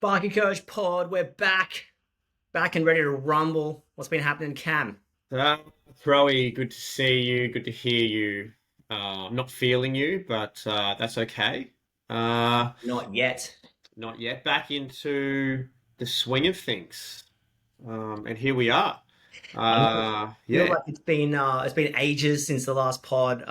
Sparky Coach Pod, we're back and ready to rumble. What's been happening, Cam? Uh, Throwy, good to see you. Good to hear you. I'm not feeling you, but that's okay. Uh, Not yet. Not yet. Back into the swing of things, and here we are. I know. Feel Yeah. like it's been ages since the last pod.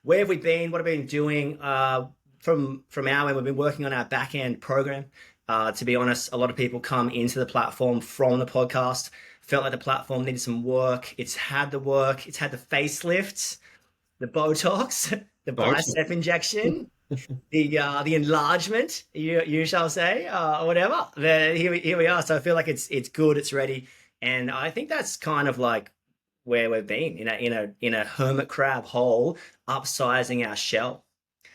Where have we been? What have we been doing? From our end, we've been working on our back end program. To be honest, a lot of people come into the platform from the podcast. Felt like the platform needed some work. It's had the work. It's had the facelifts, the Botox, the Both. bicep injection, the enlargement, you shall say, or whatever. Here we are. So I feel like it's good, it's ready, and I think that's kind of like where we've been in a hermit crab hole, upsizing our shell.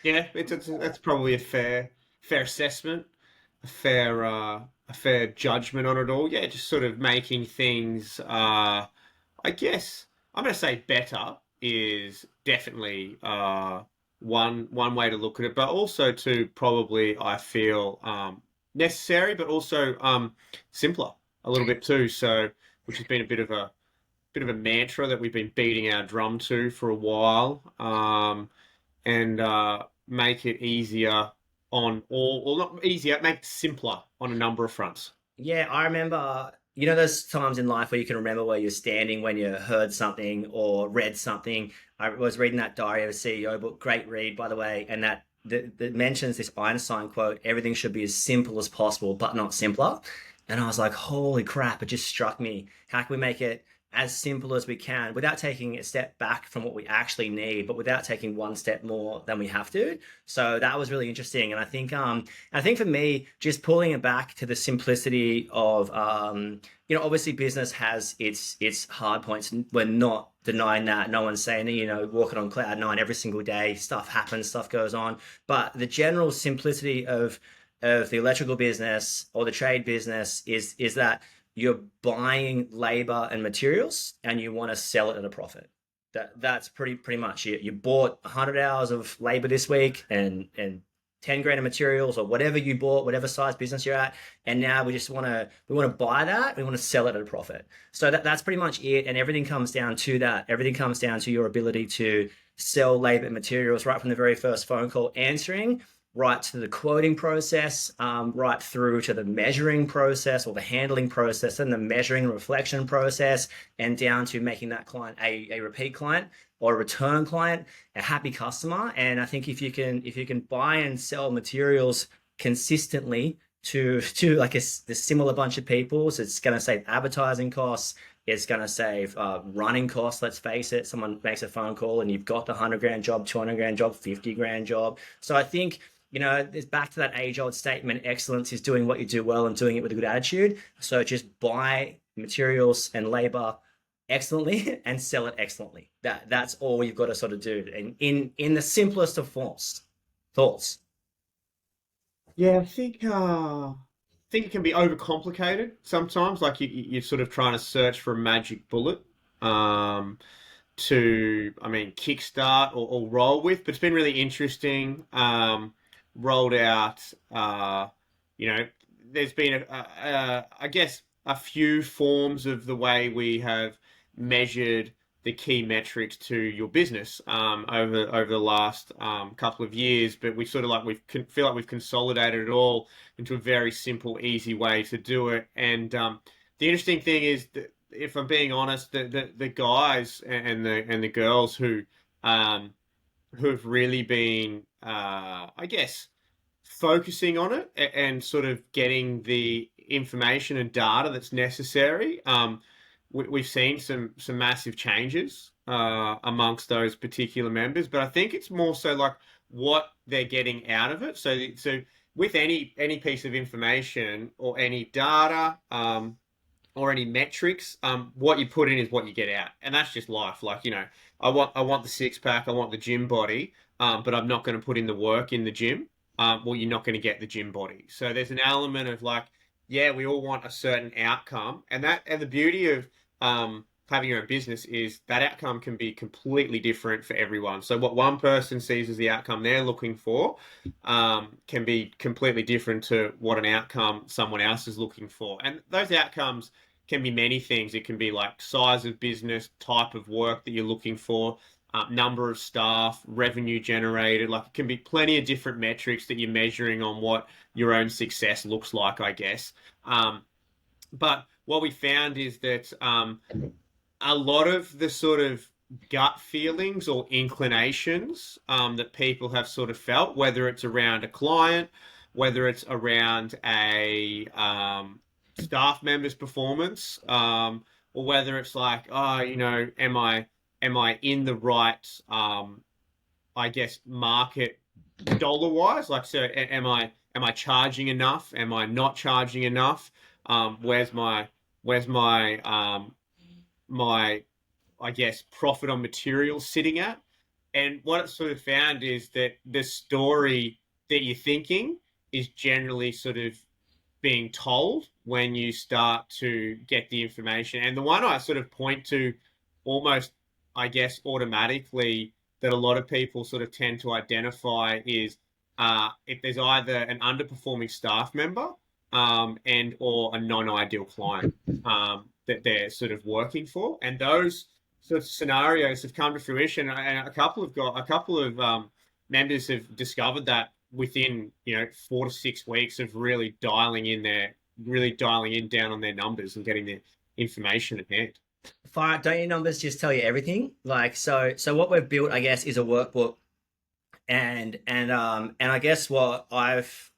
Yeah, that's probably a fair assessment, a fair judgment on it all. Yeah, just sort of making things. I guess I'm going to say better is definitely one way to look at it, but also to probably I feel necessary, but also simpler a little bit too. So, which has been a bit of a mantra that we've been beating our drum to for a while, and make it easier on all, or not easier, make it simpler on a number of fronts. Yeah, I remember, those times in life where you can remember where you're standing when you heard something or read something. I was reading that Diary of a CEO book, great read, by the way, and that mentions this Einstein quote, everything should be as simple as possible, but not simpler. And I was like, holy crap, it just struck me. How can we make it as simple as we can without taking a step back from what we actually need, but without taking one step more than we have to? So that was really interesting. And I think for me, just pulling it back to the simplicity of, obviously business has its hard points. We're not denying that. No one's saying that, walking on cloud nine every single day, stuff happens, stuff goes on. But the general simplicity of the electrical business or the trade business is that you're buying labor and materials and you want to sell it at a profit. That's pretty much it. You bought 100 hours of labor this week and 10 grand of materials or whatever you bought, whatever size business you're at, and now we want to buy that, we want to sell it at a profit. So that's pretty much it, and everything comes down to that. Everything comes down to your ability to sell labor and materials right from the very first phone call answering, right to the quoting process, right through to the measuring process or the handling process, and the measuring and reflection process, and down to making that client a repeat client or a return client, a happy customer. And I think if you can buy and sell materials consistently to like the similar bunch of people, so it's going to save advertising costs. It's going to save running costs. Let's face it. Someone makes a phone call and you've got the 100 grand job, 200 grand job, 50 grand job. So I think, it's back to that age old statement, excellence is doing what you do well and doing it with a good attitude. So just buy materials and labor excellently and sell it excellently. That's all you've got to sort of do. And in the simplest of forms. Thoughts. Yeah, I think it can be overcomplicated sometimes. Like you're sort of trying to search for a magic bullet, um, I mean, kickstart or roll with. But it's been really interesting. Rolled out, you know, there's been I guess a few forms of the way we have measured the key metrics to your business over the last couple of years, but we sort of like feel like we've consolidated it all into a very simple, easy way to do it. And the interesting thing is that, if I'm being honest, the guys and the girls um, who have really been, I guess, focusing on it and sort of getting the information and data that's necessary. We've seen some massive changes amongst those particular members, but I think it's more so like what they're getting out of it. So with any piece of information or any data, or any metrics, what you put in is what you get out, and that's just life. Like, I want the six pack, I want the gym body, but I'm not going to put in the work in the gym. Well, you're not going to get the gym body. So there's an element of like, yeah, we all want a certain outcome, and the beauty of having your own business is that outcome can be completely different for everyone. So what one person sees as the outcome they're looking for can be completely different to what an outcome someone else is looking for. And those outcomes can be many things. It can be like size of business, type of work that you're looking for, number of staff, revenue generated. Like it can be plenty of different metrics that you're measuring on what your own success looks like, I guess. But what we found is that a lot of the sort of gut feelings or inclinations that people have sort of felt, whether it's around a client, whether it's around a staff member's performance, or whether it's like, oh, am I in the right, I guess, market dollar wise? Like, so am I charging enough? Am I not charging enough? Where's my I guess, profit on materials sitting at? And what it sort of found is that the story that you're thinking is generally sort of being told when you start to get the information. And the one I sort of point to almost, I guess, automatically that a lot of people sort of tend to identify is if there's either an underperforming staff member and or a non-ideal client that they're sort of working for. And those sort of scenarios have come to fruition. And a couple of members have discovered that within 4 to 6 weeks of really dialing in down on their numbers and getting their information at hand. Fire, don't your numbers just tell you everything? Like, so what we've built, I guess, is a workbook, and I guess what I've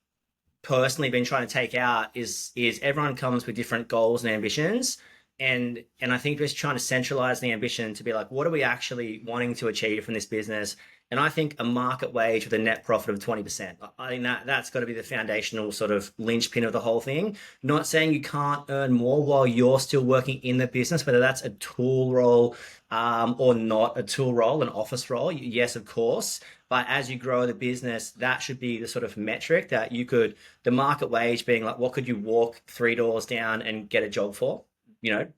personally been trying to take out is everyone comes with different goals and ambitions, and I think just trying to centralize the ambition to be like, what are we actually wanting to achieve from this business? And I think a market wage with a net profit of 20%. I think that's got to be the foundational sort of linchpin of the whole thing. Not saying you can't earn more while you're still working in the business, whether that's a tool role or not a tool role, an office role. Yes, of course. But as you grow the business, that should be the sort of metric that you could, the market wage being like, what could you walk 3 doors down and get a job for?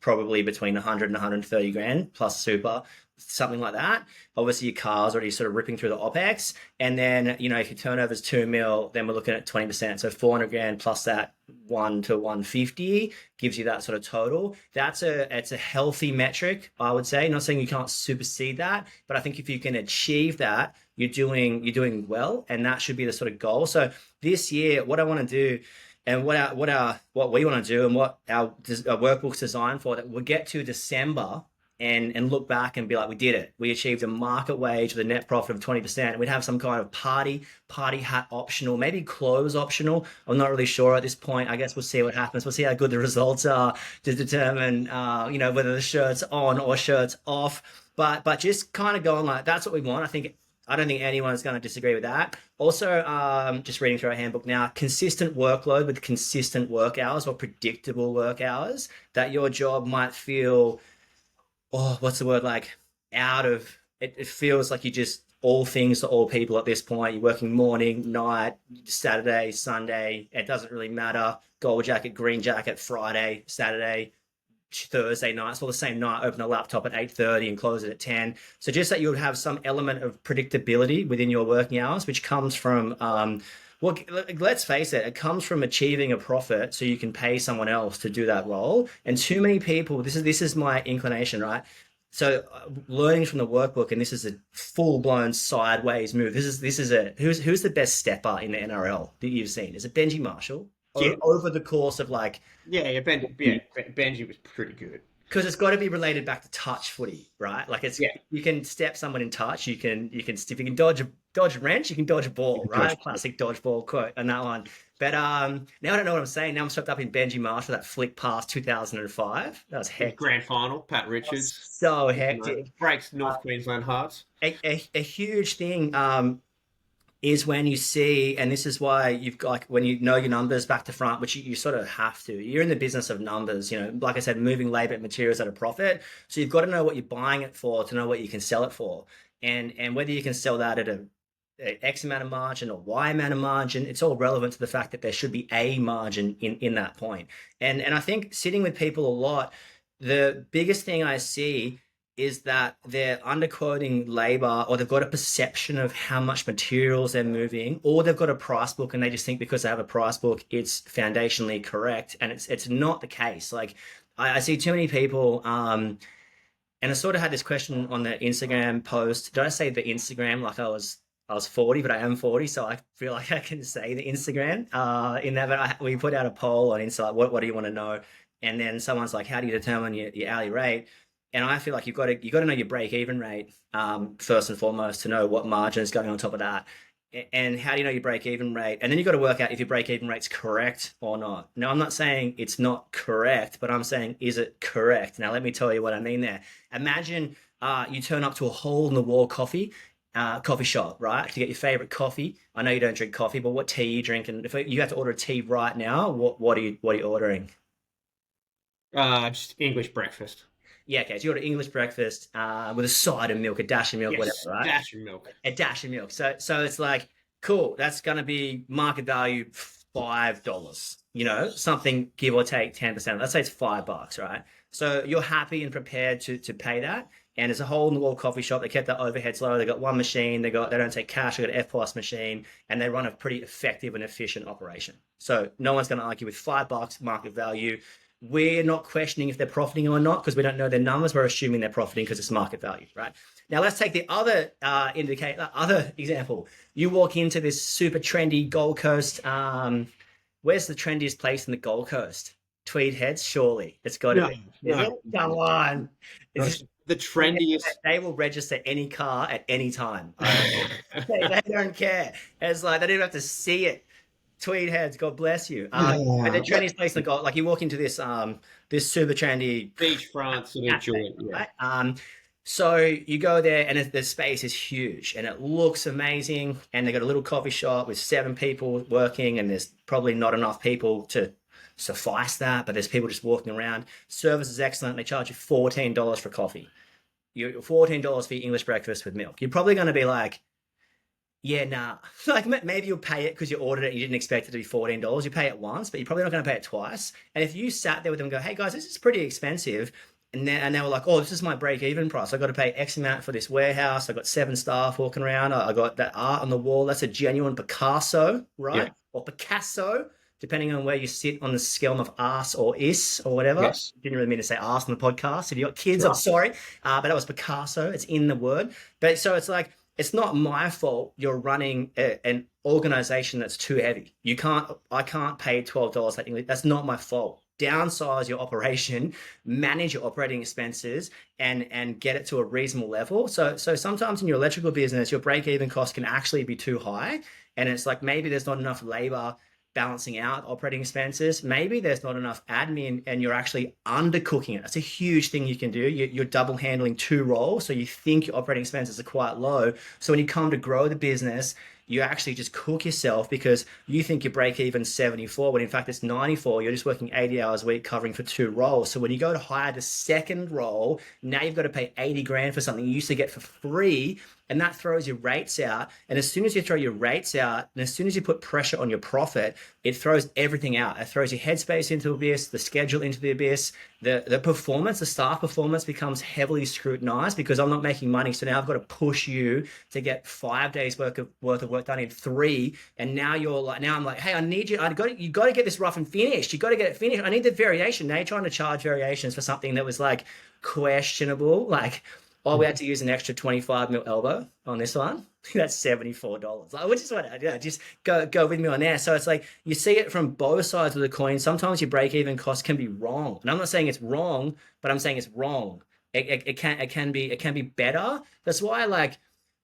Probably between 100 and 130 grand plus super, something like that. Obviously, your car's already sort of ripping through the OPEX. And then, if your turnover is 2 mil, then we're looking at 20%. So 400 grand plus that 1 to 150 gives you that sort of total. It's a healthy metric, I would say. Not saying you can't supersede that, but I think if you can achieve that, you're doing well, and that should be the sort of goal. So this year, what I want to do, and what we want to do, and what our workbook's designed for, that we'll get to December and look back and be like, we did it. We achieved a market wage with a net profit of 20%. We'd have some kind of party hat optional, maybe clothes optional. I'm not really sure at this point. I guess we'll see what happens. We'll see how good the results are to determine, whether the shirt's on or shirt's off. But just kind of going like, that's what we want. I don't think anyone's going to disagree with that. Also, just reading through our handbook now, consistent workload with consistent work hours or predictable work hours, that your job might feel, oh, what's the word, like out of it, it feels like you just all things to all people at this point. You're working morning, night, Saturday, Sunday. It doesn't really matter. Gold jacket, green jacket, Friday, Saturday, Thursday night. It's all the same night. Open the laptop at 8:30 and close it at 10. So just that you would have some element of predictability within your working hours, which comes from well, let's face it, it comes from achieving a profit so you can pay someone else to do that role. And too many people, this is my inclination, right? So learning from the workbook, and this is a full-blown sideways move. This is a who's the best stepper in the NRL that you've seen? Is it Benji Marshall? Yeah, Over the course of like, Benji was pretty good. because it's got to be related back to touch footy, right? Like it's, Yeah, you can step someone in touch. If you can dodge a wrench, you can dodge a ball, right? Classic dodgeball quote on that one. But now I don't know what I'm saying. Now I'm swept up in Benji Marshall, that flick past 2005. That was yeah, hectic. grand final, Pat That was Richards, so hectic. breaks North Queensland hearts. A huge thing is when you see, and this is why you've got, like, when you know your numbers back to front, which you sort of have to. You're in the business of numbers, like I said, moving labor and materials at a profit. So you've got to know what you're buying it for to know what you can sell it for, and whether you can sell that at a X amount of margin or Y amount of margin. It's all relevant to the fact that there should be a margin in that point. And I think sitting with people a lot, the biggest thing I see is that they're underquoting labor, or they've got a perception of how much materials they're moving, or they've got a price book and they just think because they have a price book it's foundationally correct, and it's not the case. Like I see too many people, and I sort of had this question on the Instagram post. Did I say the Instagram like I was 40, but I am 40, so I feel like I can say the Instagram. In that, but we put out a poll on Insta, like, what do you want to know? And then someone's like, how do you determine your hourly rate? And I feel like you've got to know your break even rate, first and foremost, to know what margin is going on top of that. And how do you know your break even rate? And then you've got to work out if your break even rate's correct or not. Now, I'm not saying it's not correct, but I'm saying, is it correct? Now, let me tell you what I mean there. Imagine you turn up to a hole in the wall coffee shop, right? To get your favorite coffee. I know you don't drink coffee, but what tea you drink? And if you have to order a tea right now, what are you ordering? Just English breakfast. Yeah, okay. So you order English breakfast with a side of milk, a dash of milk, whatever, Yes, right? dash and milk. A dash of milk. So it's like, cool. That's going to be market value $5. Something give or take 10%. Let's say it's $5, right? So you're happy and prepared to pay that. And it's a hole in the wall coffee shop. They kept their overheads low. They got one machine. They don't take cash. They got an F plus machine, and they run a pretty effective and efficient operation. So no one's going to argue with $5 market value. We're not questioning if they're profiting or not because we don't know their numbers. We're assuming they're profiting because it's market value, right? Now let's take the other other example. You walk into this super trendy Gold Coast. Where's the trendiest place in the Gold Coast? Tweed Heads, surely. It's got to No, be. Is no, it? Come on. not It's, the trendiest. they will register any car at any time. They don't care. It's like they don't even have to see it. Tweed Heads, God bless you. But the Yeah, trendiest place in the Gold, like you walk into this super trendy beachfront sort of cafe, joint. Yeah. right? So you go there and the space is huge and it looks amazing. And they got a little coffee shop with 7 people working, and there's probably not enough people to suffice that, but there's people just walking around. Service is excellent. They charge you $14 for coffee. You $14 for your English breakfast with milk. You're probably going to be like, yeah, nah. Like maybe you'll pay it because you ordered it and you didn't expect it to be $14. You pay it once, but you're probably not going to pay it twice. And if you sat there with them and go, hey guys, this is pretty expensive. And they were like, oh, this is my break even price. I got to pay X amount for this warehouse. I got 7 staff walking around. I got that art on the wall. That's a genuine Picasso, Yeah. right? Or Picasso, depending on where you sit on the scale of arse or is or whatever. Yes. Didn't really mean to say arse on the podcast. If you got kids, I'm Right. sorry. But that was Picasso. It's in the word. But so it's like, it's not my fault you're running an organization that's too heavy. I can't pay $12. That's not my fault. Downsize your operation, manage your operating expenses, and get it to a reasonable level. So sometimes in your electrical business, your break even cost can actually be too high, and it's like maybe there's not enough labor balancing out operating expenses. Maybe there's not enough admin and you're actually undercooking it. That's a huge thing you can do. You're double handling 2 roles. So you think your operating expenses are quite low. So when you come to grow the business, you actually just cook yourself because you think you break even 74, when in fact it's 94. You're just working 80 hours a week covering for 2 roles. So when you go to hire the second role, now you've got to pay 80 grand for something you used to get for free, and that throws your rates out. And as soon as you throw your rates out, and as soon as you put pressure on your profit, it throws everything out. It throws your headspace into the abyss, the schedule into the abyss, the performance, the staff performance becomes heavily scrutinized because I'm not making money. So now I've got to push you to get 5 days worth of work done in 3. And now I'm like, hey, I need you. You got to get this rough and finished. You got to get it finished. I need the variation. Now you're trying to charge variations for something that was like questionable. Like, oh, we had to use an extra 25 mil elbow on this one. That's $74. Like, which is what, just go with me on there. So it's like you see it from both sides of the coin. Sometimes your break even cost can be wrong, and I'm not saying it's wrong, but I'm saying it's wrong. It can be better. That's why like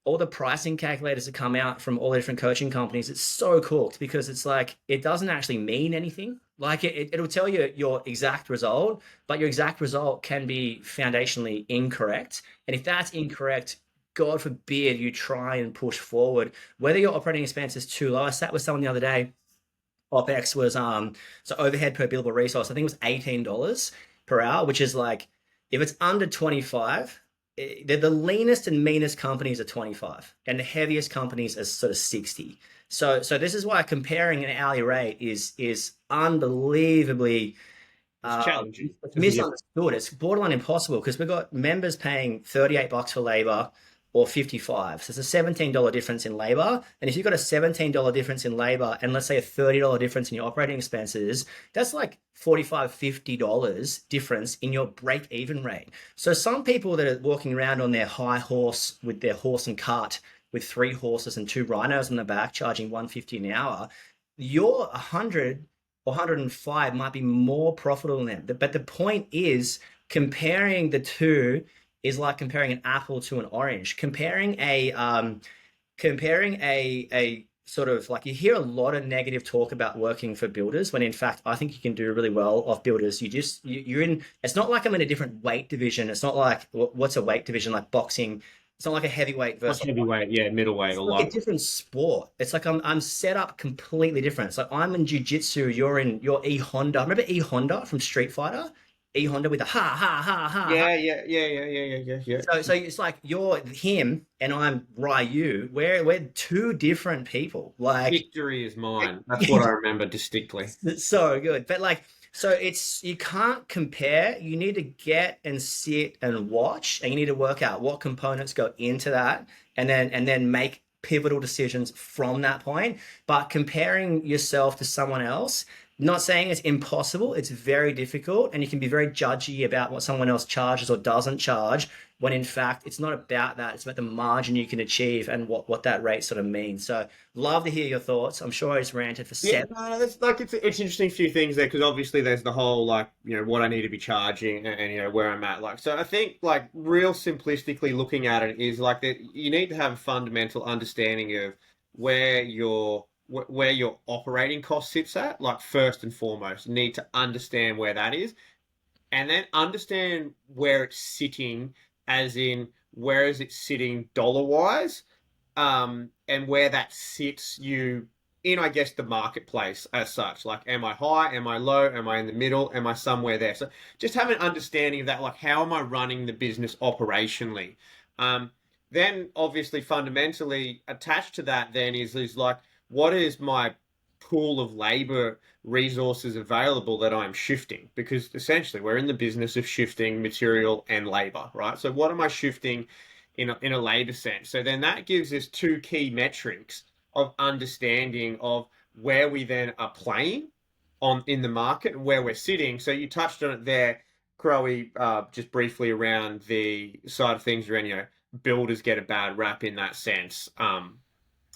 all the pricing calculators that come out from all the different coaching companies, it's so cooked because it's like it doesn't actually mean anything. Like it'll tell you your exact result, but your exact result can be foundationally incorrect. And if that's incorrect, God forbid you try and push forward. Whether your operating expense is too low. I sat with someone the other day. OpEx was so overhead per billable resource. I think it was $18 per hour, which is like if it's under 25, the leanest and meanest companies are 25, and the heaviest companies are sort of 60. So this is why comparing an hourly rate is unbelievably It's challenging It's because of your misunderstood. It's borderline impossible because we've got members paying $38 for labor or 55. So it's a $17 difference in labor. And if you've got a $17 difference in labor and let's say a $30 difference in your operating expenses, that's like $45, $50 difference in your break even rate. So some people that are walking around on their high horse with their horse and cart with three horses and two rhinos on the back charging 150 an hour, your 100 or 105 might be more profitable than them. But the point is, comparing the two is like comparing an apple to an orange. Comparing a sort of like you hear a lot of negative talk about working for builders when in fact I think you can do really well off builders. You're in. It's not like I'm in a different weight division. It's not like what's a weight division like boxing. It's not like a heavyweight not versus heavyweight, yeah, middleweight it's or like a light. different sport. It's like I'm set up completely different. It's like I'm in jiu-jitsu, you're E Honda. Remember E Honda from Street Fighter? E Honda with a ha ha ha ha ha. Yeah. So it's like you're him and I'm Ryu. We're two different people. Like Victory is mine. That's what I remember distinctly. it's so good. But like, so it's you can't compare. You need to get and sit and watch, and you need to work out what components go into that, and then make pivotal decisions from that point. But comparing yourself to someone else, not saying it's impossible, it's very difficult, and you can be very judgy about what someone else charges or doesn't charge, when in fact it's not about that. It's about the margin you can achieve and what that rate sort of means. So love to hear your thoughts. I'm sure I just ranted for Yeah, 7. no, that's like it's interesting few things there because obviously there's the whole like what I need to be charging and where I'm at like so I think like real simplistically looking at it is like that you need to have a fundamental understanding of where your operating cost sits at like first and foremost you need to understand where that is and then understand where it's sitting as in where is it sitting dollar wise and where that sits you in, I guess, the marketplace as such. Like, am I high? Am I low? Am I in the middle? Am I somewhere there? So just have an understanding of that. Like, how am I running the business operationally? Um, then, obviously, fundamentally attached to that, then is like, what is my pool of labor resources available that I'm shifting? Because essentially, we're in the business of shifting material and labor, right? So, what am I shifting? In a labor sense. So then that gives us two key metrics of understanding of where we then are playing on in the market and where we're sitting. So you touched on it there, Crowe, just briefly around the side of things around, builders get a bad rap in that sense.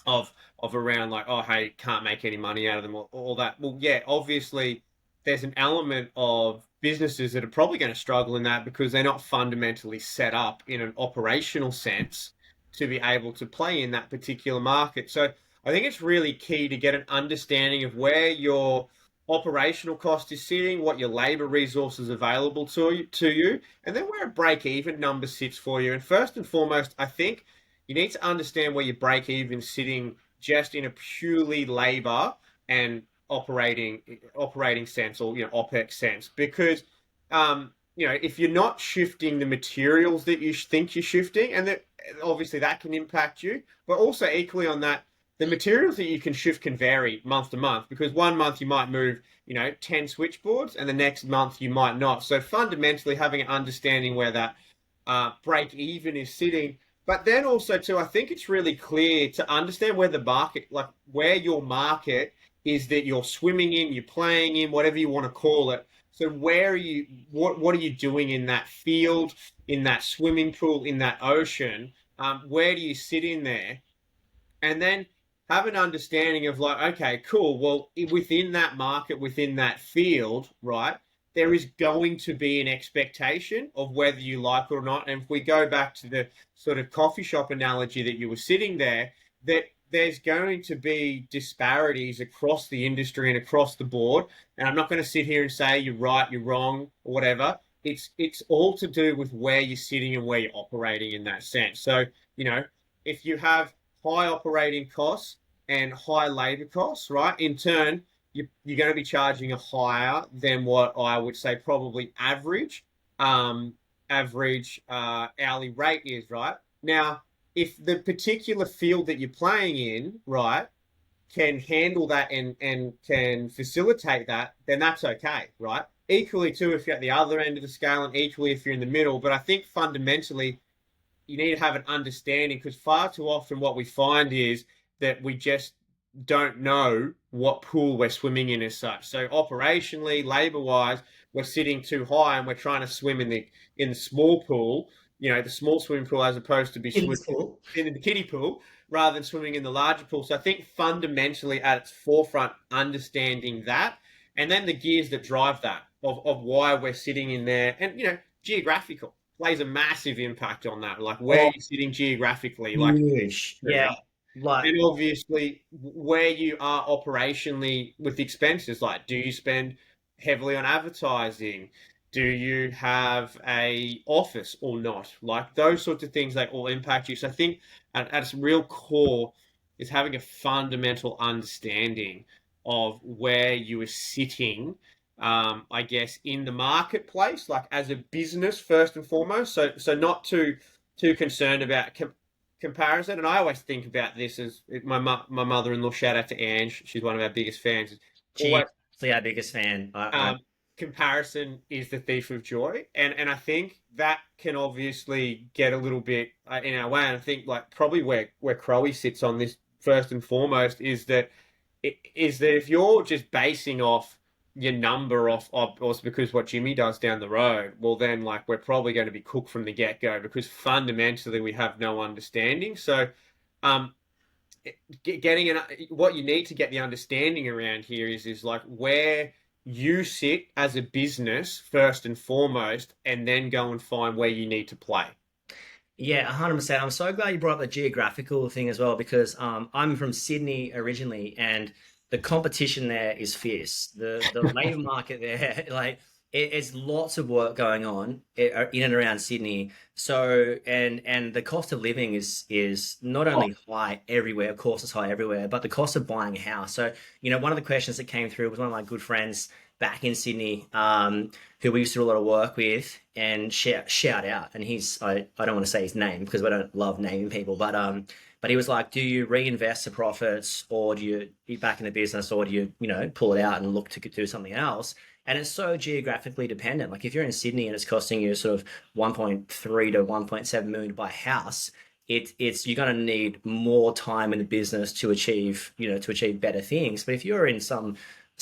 Of around like, oh hey, can't make any money out of them, or all that. Well, yeah, obviously there's an element of businesses that are probably going to struggle in that because they're not fundamentally set up in an operational sense to be able to play in that particular market. So I think it's really key to get an understanding of where your operational cost is sitting, what your labor resources available to you, and then where a break even number sits for you. And first and foremost, I think you need to understand where your break even sitting just in a purely labor and operating sense or OPEX sense because if you're not shifting the materials that you think you're shifting and that obviously that can impact you but also equally on that the materials that you can shift can vary month to month because one month you might move 10 switchboards and the next month you might not so fundamentally having an understanding where that break even is sitting but then also too I think it's really clear to understand where the market like where your market is that you're swimming in, you're playing in, whatever you want to call it. So where are you, what are you doing in that field, in that swimming pool, in that ocean? Where do you sit in there? And then have an understanding of like, okay, cool. Well, within that market, within that field, right, there is going to be an expectation of whether you like it or not. And if we go back to the sort of coffee shop analogy that you were sitting there, that there's going to be disparities across the industry and across the board. And I'm not going to sit here and say you're right, you're wrong, or whatever. It's all to do with where you're sitting and where you're operating in that sense. So, if you have high operating costs and high labor costs, right, in turn, you're going to be charging a higher than what I would say probably um, hourly rate is, right? Now, if the particular field that you're playing in, right, can handle that and can facilitate that, then that's okay, right? equally too if you're at the other end of the scale, and equally if you're in the middle. But I think fundamentally you need to have an understanding, because far too often what we find is that we just don't know what pool we're swimming in as such. So operationally, labor wise, we're sitting too high and we're trying to swim in the small pool, the small swimming pool, as opposed to be In swimming school. in the kiddie pool rather than swimming in the larger pool. So I think fundamentally at its forefront, understanding that, and then the gears that drive that of why we're sitting in there, and geographical plays a massive impact on that. Like where Oh, you're sitting geographically, like huge. Yeah. Like, and obviously where you are operationally with expenses. Like, do you spend heavily on advertising? Do you have a office or not? Like those sorts of things, they all impact you. So I think at its real core is having a fundamental understanding of where you are sitting, I guess, in the marketplace, like as a business first and foremost. So not too concerned about comparison. And I always think about this as my mother-in-law. Shout out to Ange; she's one of our biggest fans. she Always, actually our biggest fan. I um, comparison is the thief of joy, and I think that can obviously get a little bit in our way. And I think like probably where Crowe sits on this first and foremost is that if you're just basing off your number off also because what Jimmy does down the road, well then like we're probably going to be cooked from the get-go, because fundamentally we have no understanding. So um getting what you need to get the understanding around here is like where you sit as a business first and foremost, and then go and find where you need to play. Yeah, 100%. I'm so glad you brought up the geographical thing as well because I'm from Sydney originally, and the competition there is fierce. The labor market there, like it's lots of work going on in and around Sydney. So and the cost of living is not Oh, only high everywhere, of course it's high everywhere, but the cost of buying a house. So one of the questions that came through was one of my good friends back in Sydney. Who we used to do a lot of work with, and shout out. And I don't want to say his name because we don't love naming people, but he was like, do you reinvest the profits, or do you be back in the business, or do you pull it out and look to do something else? And it's so geographically dependent. Like if you're in Sydney and it's costing you sort of 1.3 to 1.7 million to buy a house, it's you're going to need more time in the business to achieve better things. But if you're in some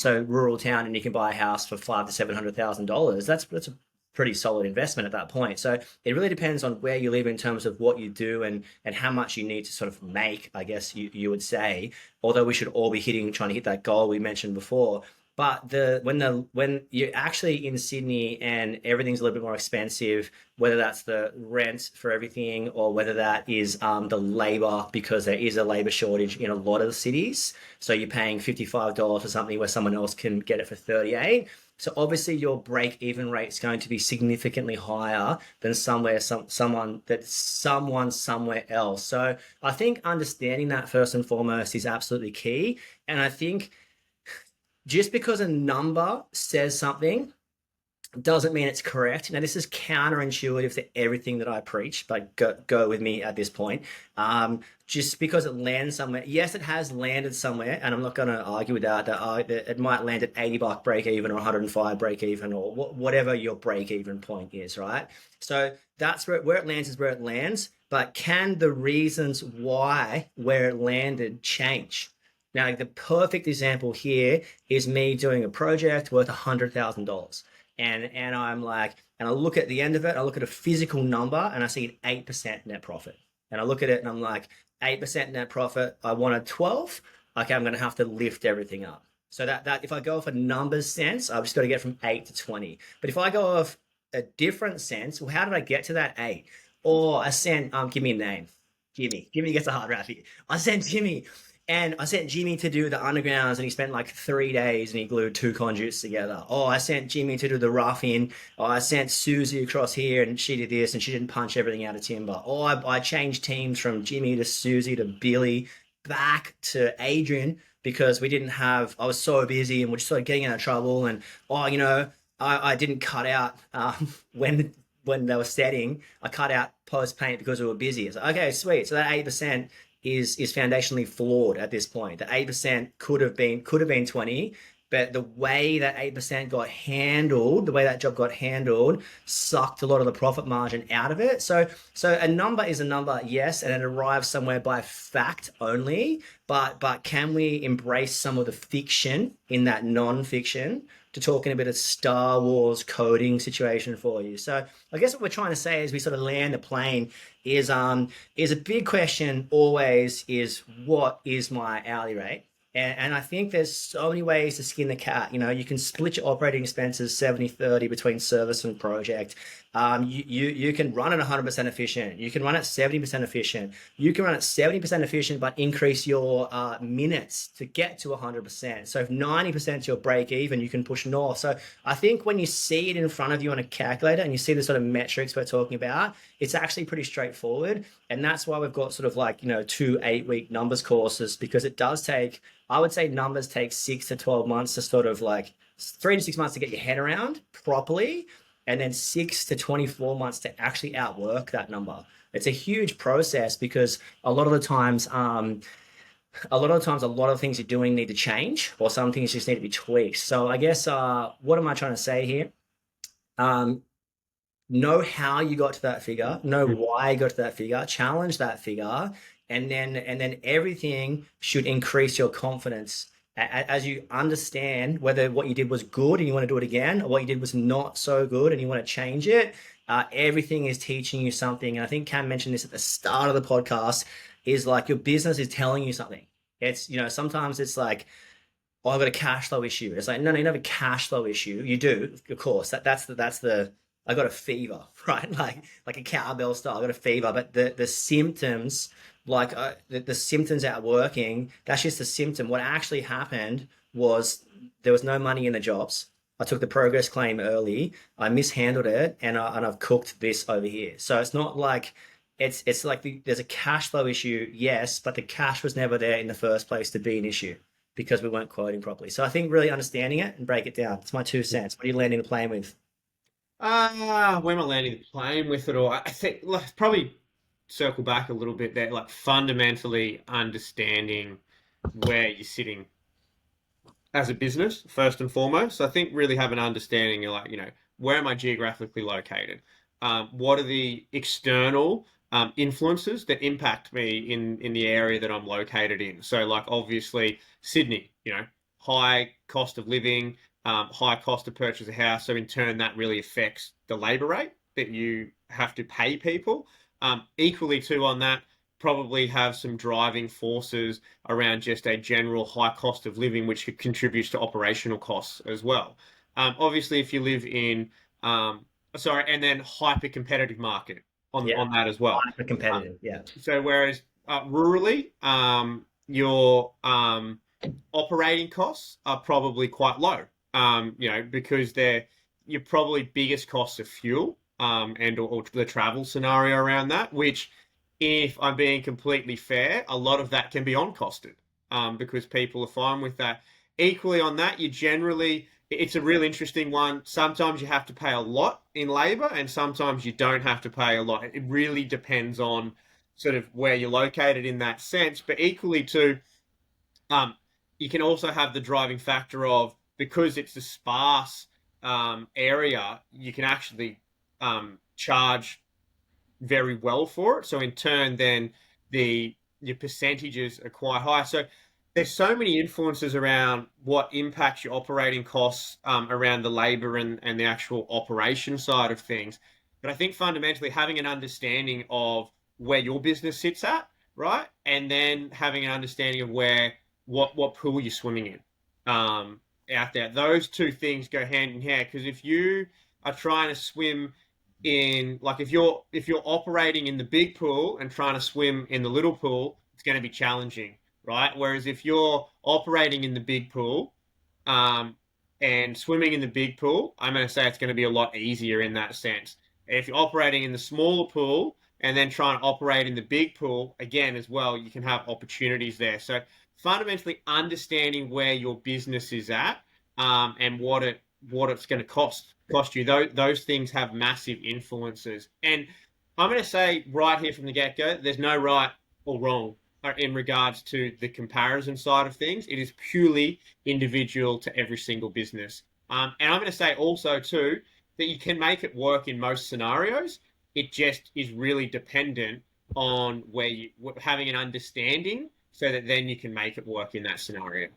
rural town and you can buy a house for $500,000 to $700,000, that's a pretty solid investment at that point. So it really depends on where you live in terms of what you do and how much you need to sort of make, I guess you would say. Although we should all be trying to hit that goal we mentioned before. But when you're actually in Sydney and everything's a little bit more expensive, whether that's the rent for everything or whether that is the labor, because there is a labor shortage in a lot of the cities. So you're paying $55 for something where someone else can get it for 38. So obviously your break even rate is going to be significantly higher than someone somewhere else. So I think understanding that first and foremost is absolutely key. And I think just because a number says something doesn't mean it's correct. Now, this is counterintuitive to everything that I preach, but go with me at this point. Just because it lands somewhere, yes, it has landed somewhere, and I'm not going to argue with that it might land at $80 break even or 105 break even or whatever your break even point is, right? So that's where it lands is where it lands. But can the reasons why where it landed change? Now, like, the perfect example here is me doing a project worth $100,000, and I'm like, and I look at the end of it, I look at a physical number, and I see an 8% net profit, and I look at it, and I'm like, 8% net profit. I wanted 12. Okay, I'm going to have to lift everything up. So that if I go off a numbers sense, I've just got to get from 8 to 20. But if I go off a different sense, well, how did I get to that 8? Or I sent give me a name. Jimmy gets a hard rap here. I sent Jimmy to do the undergrounds, and he spent like 3 days and he glued two conduits together. Oh, I sent Jimmy to do the roughing. Oh, I sent Susie across here and she did this and she didn't punch everything out of timber. Oh, I changed teams from Jimmy to Susie to Billy back to Adrian because I was so busy and we're just sort of getting out of trouble. And, I didn't cut out when they were setting, I cut out post paint because we were busy. It's like, okay, sweet. So that 8% is foundationally flawed at this point. The 8% could have been 20. but the way that 8% got handled, the way that job got handled, sucked a lot of the profit margin out of it. So a number is a number, yes, and it arrives somewhere by fact only. But can we embrace some of the fiction in that non-fiction to talk in a bit of Star Wars coding situation for you? So I guess what we're trying to say as we sort of land the plane is a big question always is what is my hourly rate? And I think there's so many ways to skin the cat. You know, you can split your operating expenses 70-30 between service and project. You can run it 100% efficient. You can run it 70% efficient. You can run it 70% efficient, but increase your minutes to get to 100%. So if 90% is your break even, you can push north. So I think when you see it in front of you on a calculator and you see the sort of metrics we're talking about, it's actually pretty straightforward. And that's why we've got sort of like, 2 8-week numbers courses, because it does take, I would say numbers take 6 to 12 months to sort of like 3 to 6 months to get your head around properly, and then 6 to 24 months to actually outwork that number. It's a huge process because a lot of things you're doing need to change, or some things just need to be tweaked. So I guess what am I trying to say here? Um, know how you got to that figure, know why you got to that figure, challenge that figure, and then everything should increase your confidence as you understand whether what you did was good and you want to do it again, or what you did was not so good and you want to change it. Everything is teaching you something, and I think Cam mentioned this at the start of the podcast. Is like your business is telling you something. It's sometimes it's like, oh, I've got a cash flow issue. It's like, no, you don't have a cash flow issue. You do, of course. That's the I got a fever, right? Like a cowbell style. I got a fever, but the symptoms, like the symptoms out working, that's just a symptom. What actually happened was there was no money in the jobs. I took the progress claim early. I mishandled it, and I've cooked this over here. So it's not like it's like there's a cash flow issue, yes, but the cash was never there in the first place to be an issue because we weren't quoting properly. So I think really understanding it and break it down. It's my 2 cents. What are you landing the plane with? Where am I landing the plane with it all? I think let's probably circle back a little bit there, like fundamentally understanding where you're sitting as a business, first and foremost. So I think really have an understanding of like, where am I geographically located? What are the external influences that impact me in the area that I'm located in? So like obviously Sydney, high cost of living, high cost to purchase a house. So in turn, that really affects the labor rate that you have to pay people. Equally too on that, probably have some driving forces around just a general high cost of living, which contributes to operational costs as well. Obviously, if you live in, sorry, and then hyper competitive market Yeah, on that as well. hyper Uh, competitive. Yeah, so whereas rurally, your operating costs are probably quite low, because your probably biggest costs are fuel, or the travel scenario around that, which if I'm being completely fair, a lot of that can be on costed, because people are fine with that. Equally on that, it's a real interesting one. Sometimes you have to pay a lot in labor, and sometimes you don't have to pay a lot. It really depends on sort of where you're located in that sense. But equally too, um, you can also have the driving factor of because it's a sparse area, you can actually charge very well for it. So in turn, then your percentages are quite high. So there's so many influences around what impacts your operating costs around the labor and the actual operation side of things. But I think fundamentally having an understanding of where your business sits at, right? And then having an understanding of what pool you're swimming in out there. Those two things go hand in hand because if you are trying to swim in like if you're operating in the big pool and trying to swim in the little pool, it's going to be challenging, right? Whereas if you're operating in the big pool um, and swimming in the big pool, I'm going to say it's going to be a lot easier in that sense. If you're operating in the smaller pool and then trying to operate in the big pool again as well, you can have opportunities there. So fundamentally understanding where your business is at and what it's going to cost you. Those things have massive influences. And I'm going to say right here from the get go, there's no right or wrong in regards to the comparison side of things. It is purely individual to every single business. And I'm going to say also too that you can make it work in most scenarios. It just is really dependent on where you having an understanding so that then you can make it work in that scenario.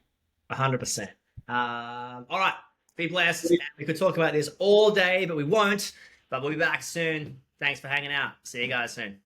100%. All right. Be blessed. We could talk about this all day, but we won't. But we'll be back soon. Thanks for hanging out. See you guys soon.